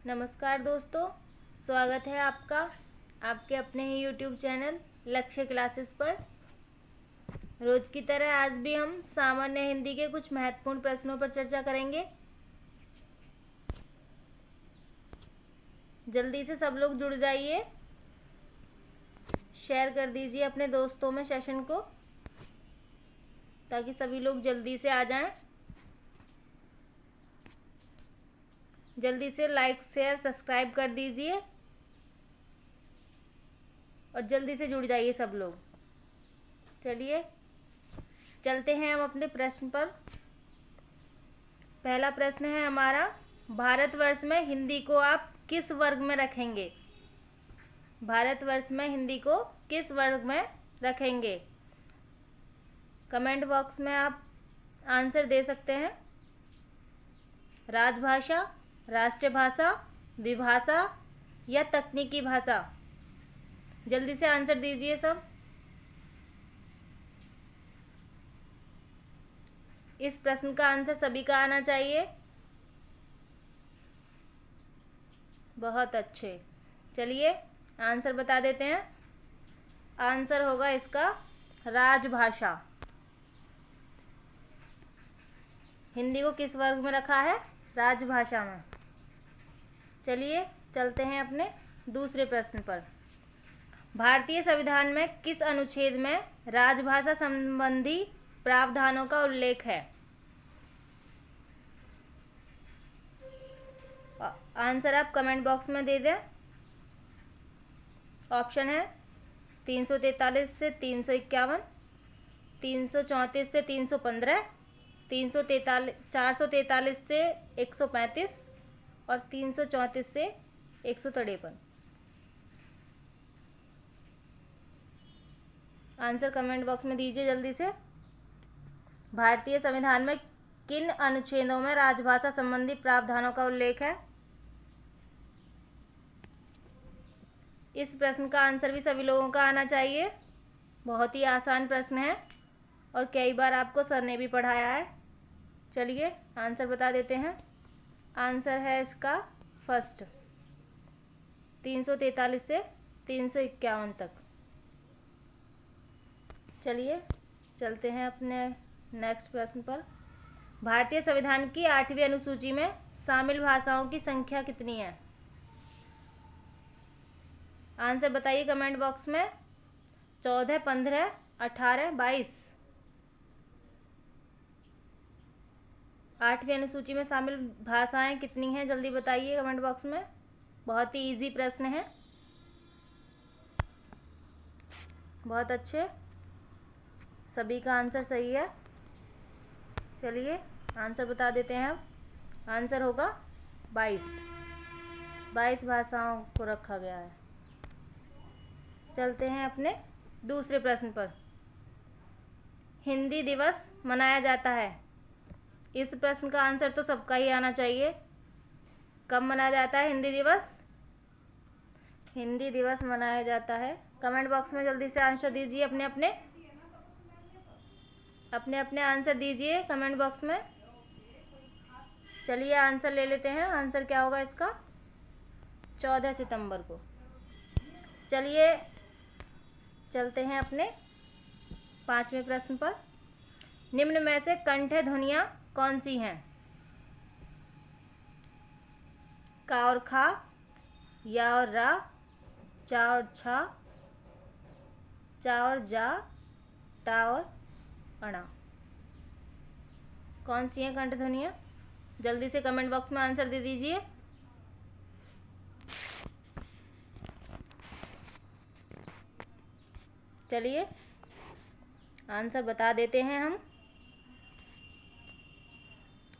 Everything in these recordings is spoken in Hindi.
नमस्कार दोस्तों, स्वागत है आपका आपके अपने ही YouTube चैनल लक्ष्य क्लासेस पर। रोज की तरह आज भी हम सामान्य हिंदी के कुछ महत्वपूर्ण प्रश्नों पर चर्चा करेंगे। जल्दी से सब लोग जुड़ जाइए, शेयर कर दीजिए अपने दोस्तों में सेशन को ताकि सभी लोग जल्दी से आ जाएं। जल्दी से लाइक शेयर सब्सक्राइब कर दीजिए और जल्दी से जुड़ जाइए सब लोग। चलिए चलते हैं हम अपने प्रश्न पर। पहला प्रश्न है हमारा, भारतवर्ष में हिंदी को आप किस वर्ग में रखेंगे? भारतवर्ष में हिंदी को किस वर्ग में रखेंगे? कमेंट बॉक्स में आप आंसर दे सकते हैं। राजभाषा, राष्ट्रीय भाषा, द्विभाषा या तकनीकी भाषा? जल्दी से आंसर दीजिए सब। इस प्रश्न का आंसर सभी का आना चाहिए। बहुत अच्छे। चलिए आंसर बता देते हैं। आंसर होगा इसका राजभाषा। हिंदी को किस वर्ग में रखा है? राजभाषा में। चलिए चलते हैं अपने दूसरे प्रश्न पर। भारतीय संविधान में किस अनुच्छेद में राजभाषा संबंधी प्रावधानों का उल्लेख है? आंसर आप कमेंट बॉक्स में दे दें। ऑप्शन है 343 से 351, 334 से 315, 443 से 135 और 334 से 153। आंसर कमेंट बॉक्स में दीजिए जल्दी से। भारतीय संविधान में किन अनुच्छेदों में राजभाषा संबंधी प्रावधानों का उल्लेख है? इस प्रश्न का आंसर भी सभी लोगों का आना चाहिए। बहुत ही आसान प्रश्न है और कई बार आपको सर ने भी पढ़ाया है। चलिए आंसर बता देते हैं। आंसर है इसका फर्स्ट, 343 से 351 तक। चलिए चलते हैं अपने नेक्स्ट प्रश्न पर। भारतीय संविधान की 8वीं अनुसूची में शामिल भाषाओं की संख्या कितनी है? आंसर बताइए कमेंट बॉक्स में। 14, 15, 18, 22। 8वीं अनुसूची में शामिल भाषाएं कितनी हैं? जल्दी बताइए कमेंट बॉक्स में। बहुत ही इजी प्रश्न है। बहुत अच्छे, सभी का आंसर सही है। चलिए आंसर बता देते हैं अब। आंसर होगा 22 भाषाओं को रखा गया है। चलते हैं अपने दूसरे प्रश्न पर। हिंदी दिवस मनाया जाता है। इस प्रश्न का आंसर तो सबका ही आना चाहिए। कब मनाया जाता है हिंदी दिवस? हिंदी दिवस मनाया जाता है, कमेंट बॉक्स में जल्दी से आंसर दीजिए। अपने अपने आंसर दीजिए कमेंट बॉक्स में। चलिए आंसर ले लेते हैं। आंसर क्या होगा इसका? 14 सितंबर को। चलिए चलते हैं अपने 5वें प्रश्न पर। निम्न में से कंठ ध्वनियाँ कौन सी हैं? का और खा, या और रा, चा और छा, चा और जा, टा और अणा। कौन सी हैं कंठ ध्वनियाँ? जल्दी से कमेंट बॉक्स में आंसर दे दीजिए। चलिए आंसर बता देते हैं हम।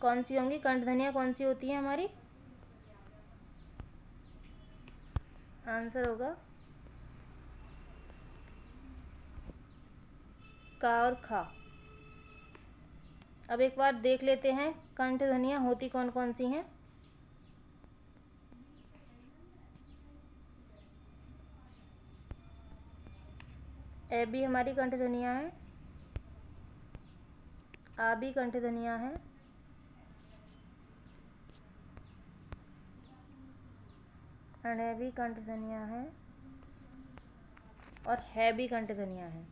कौन सी होंगी कंठ ध्वनियाँ? कौन सी होती हैं हमारी? आंसर होगा का और खा। अब एक बार देख लेते हैं कंठ ध्वनियाँ होती कौन कौन सी हैं। ए भी हमारी कंठ ध्वनियाँ हैं, आ भी कंठ ध्वनियाँ हैं, अनहैवी कंठ ध्वनियाँ हैं और हैवी कंठ ध्वनियाँ हैं।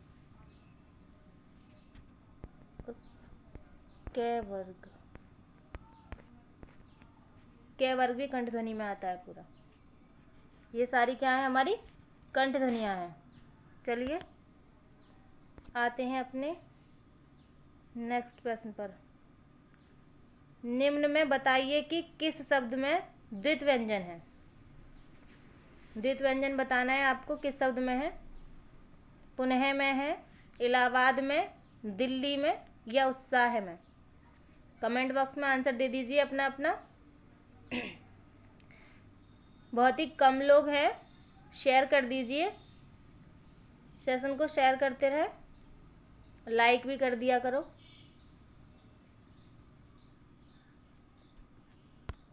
क वर्ग, क वर्ग भी कंठ ध्वनि में आता है पूरा। ये सारी क्या है, हमारी कंठ ध्वनियाँ हैं। चलिए आते हैं अपने नेक्स्ट प्रश्न पर। निम्न में बताइए कि किस शब्द में द्वित व्यंजन है। द्वित व्यंजन बताना है आपको, किस शब्द में है। पुनः में है, इलाहाबाद में, दिल्ली में या उत्साह में। कमेंट बॉक्स में आंसर दे दीजिए अपना अपना। बहुत ही कम लोग हैं, शेयर कर दीजिए, सेशन को शेयर करते रहें, लाइक भी कर दिया करो।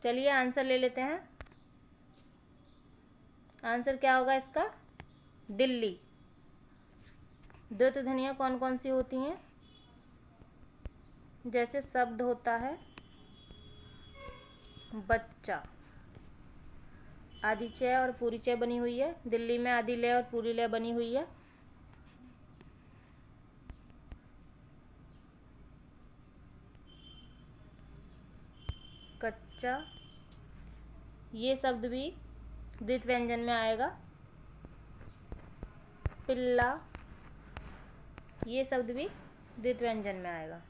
चलिए आंसर ले लेते हैं। आंसर क्या होगा इसका, दिल्ली। द्वित ध्वनियाँ कौन कौन सी होती हैं, जैसे शब्द होता है बच्चा, आदि चय और पूरी चय बनी हुई है। दिल्ली में आदि लय और पूरी लय बनी हुई है। कच्चा, ये शब्द भी द्वित व्यंजन में आएगा। पिल्ला, ये शब्द भी द्वित व्यंजन में आएगा।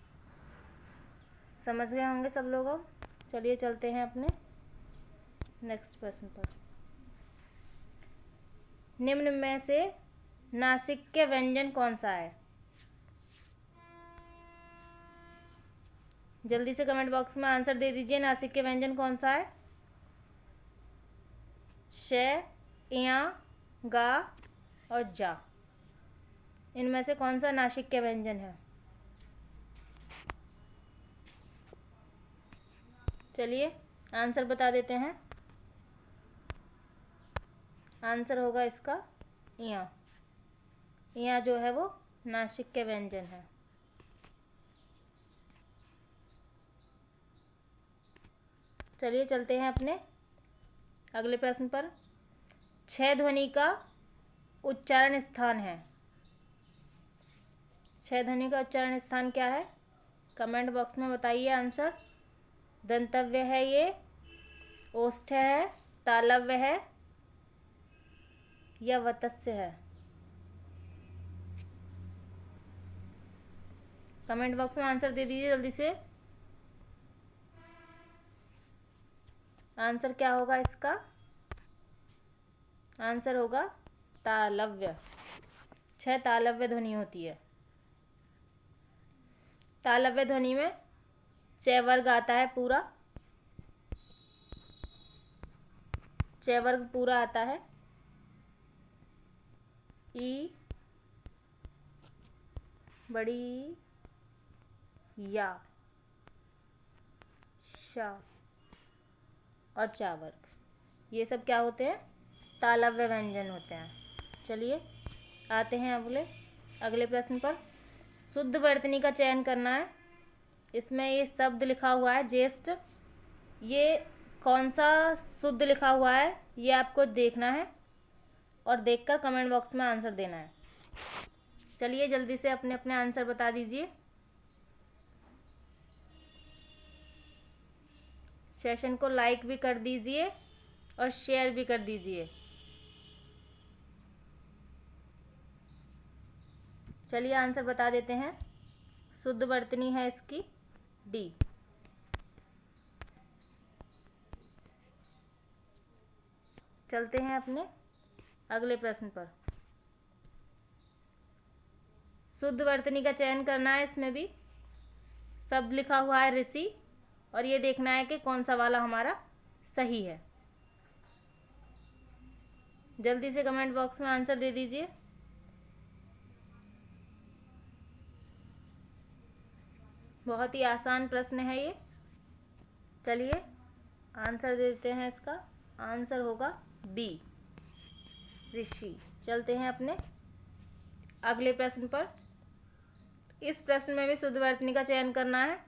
समझ गए होंगे सब लोग अब। चलिए चलते हैं अपने नेक्स्ट प्रश्न पर। निम्न में से नासिक्य व्यंजन कौन सा है। जल्दी से कमेंट बॉक्स में आंसर दे दीजिए, नासिक्य व्यंजन कौन सा है। श, या, गा और जा, इनमें से कौन सा नासिक्य व्यंजन है। चलिए आंसर बता देते हैं। आंसर होगा इसका या। या जो है वो नासिक्य व्यंजन है। चलिए चलते हैं अपने अगले प्रश्न पर। छह ध्वनि का उच्चारण स्थान है। छह ध्वनि का उच्चारण स्थान क्या है, कमेंट बॉक्स में बताइए आंसर। दंतव्य है ये, ओष्ठ है, तालव्य है या वतस्य है। कमेंट बॉक्स में आंसर दे दीजिए जल्दी से। आंसर क्या होगा इसका, आंसर होगा तालव्य। छह तालव्य ध्वनि होती है। तालव्य ध्वनि में च वर्ग आता है पूरा, च वर्ग पूरा आता है। ई, बड़ी या, शा और चा वर्ग, ये सब क्या होते हैं, तालव्य व्यंजन होते हैं। चलिए आते हैं अगले प्रश्न पर। शुद्ध वर्तनी का चयन करना है। इसमें ये शब्द लिखा हुआ है ज्येष्ठ, ये कौन सा शुद्ध लिखा हुआ है ये आपको देखना है और देखकर कमेंट बॉक्स में आंसर देना है। चलिए जल्दी से अपने अपने आंसर बता दीजिए। सेशन को लाइक भी कर दीजिए और शेयर भी कर दीजिए। चलिए आंसर बता देते हैं। शुद्ध वर्तनी है इसकी डी। चलते हैं अपने अगले प्रश्न पर। शुद्ध वर्तनी का चयन करना है। इसमें भी शब्द लिखा हुआ है ऋषि और ये देखना है कि कौन सा वाला हमारा सही है। जल्दी से कमेंट बॉक्स में आंसर दे दीजिए। बहुत ही आसान प्रश्न है ये। चलिए आंसर दे देते हैं। इसका आंसर होगा बी, ऋषि। चलते हैं अपने अगले प्रश्न पर। इस प्रश्न में भी शुद्ध वर्तनी का चयन करना है।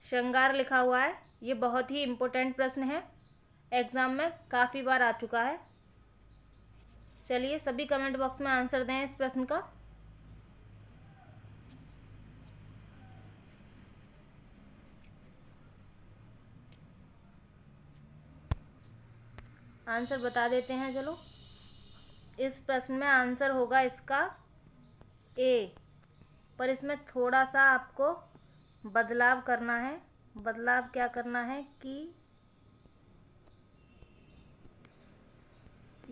श्रृंगार लिखा हुआ है, ये बहुत ही इम्पोर्टेंट प्रश्न है, एग्जाम में काफ़ी बार आ चुका है। चलिए सभी कमेंट बॉक्स में आंसर दें इस प्रश्न का। आंसर बता देते हैं। चलो, इस प्रश्न में आंसर होगा इसका ए, पर इसमें थोड़ा सा आपको बदलाव करना है। बदलाव क्या करना है कि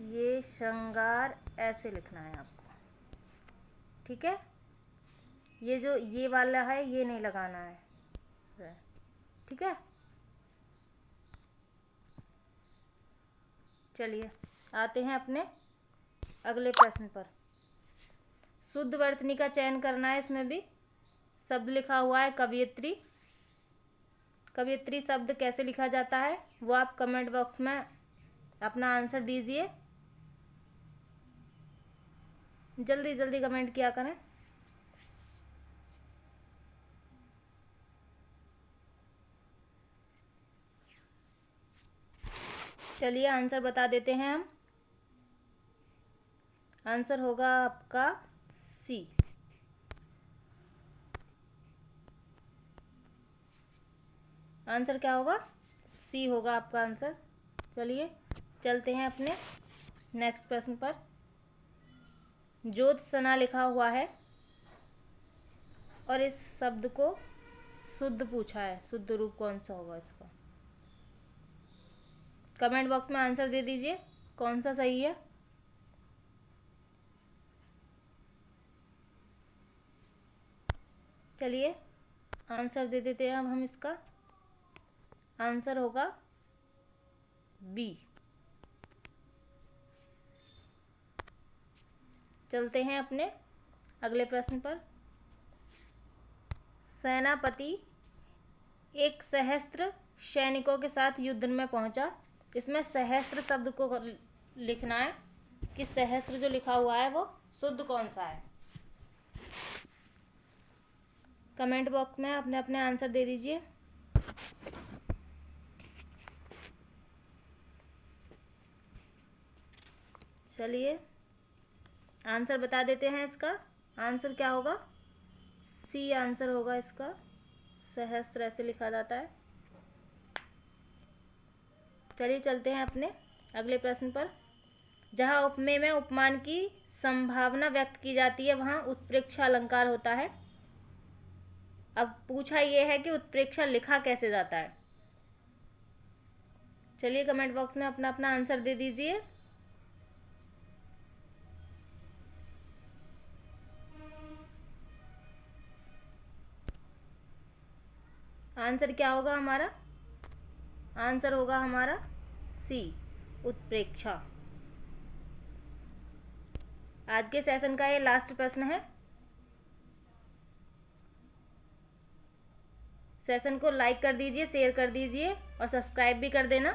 ये श्रृंगार ऐसे लिखना है आपको, ठीक है। ये जो ये वाला है ये नहीं लगाना है, ठीक है। चलिए आते हैं अपने अगले प्रश्न पर। शुद्ध वर्तनी का चयन करना है। इसमें भी शब्द लिखा हुआ है कवियत्री। कवियत्री शब्द कैसे लिखा जाता है वो आप कमेंट बॉक्स में अपना आंसर दीजिए। जल्दी जल्दी कमेंट किया करें। चलिए आंसर बता देते हैं हम। आंसर होगा आपका सी। आंसर क्या होगा? सी होगा आपका आंसर। चलिए चलते हैं अपने नेक्स्ट प्रश्न पर। ज्योत्सना लिखा हुआ है और इस शब्द को शुद्ध पूछा है। शुद्ध रूप कौन सा होगा इसका? कमेंट बॉक्स में आंसर दे दीजिए कौन सा सही है। चलिए आंसर दे देते हैं अब हम इसका। आंसर होगा बी। चलते हैं अपने अगले प्रश्न पर। सेनापति एक सहस्त्र सैनिकों के साथ युद्ध में पहुंचा। इसमें सहस्त्र शब्द को लिखना है कि सहस्त्र जो लिखा हुआ है वो शुद्ध कौन सा है। कमेंट बॉक्स में अपने अपने आंसर दे दीजिए। चलिए आंसर बता देते हैं इसका। आंसर क्या होगा? सी आंसर होगा इसका। सहस्त्र ऐसे लिखा जाता है। चलिए चलते हैं अपने अगले प्रश्न पर। जहाँ उपमेय में उपमान की संभावना व्यक्त की जाती है वहाँ उत्प्रेक्षा अलंकार होता है। अब पूछा यह है कि उत्प्रेक्षा लिखा कैसे जाता है। चलिए कमेंट बॉक्स में अपना अपना आंसर दे दीजिए। आंसर क्या होगा हमारा? आंसर होगा हमारा सी, उत्प्रेक्षा। आज के सेशन का ये लास्ट प्रश्न है। सेशन को लाइक कर दीजिए, शेयर कर दीजिए और सब्सक्राइब भी कर देना।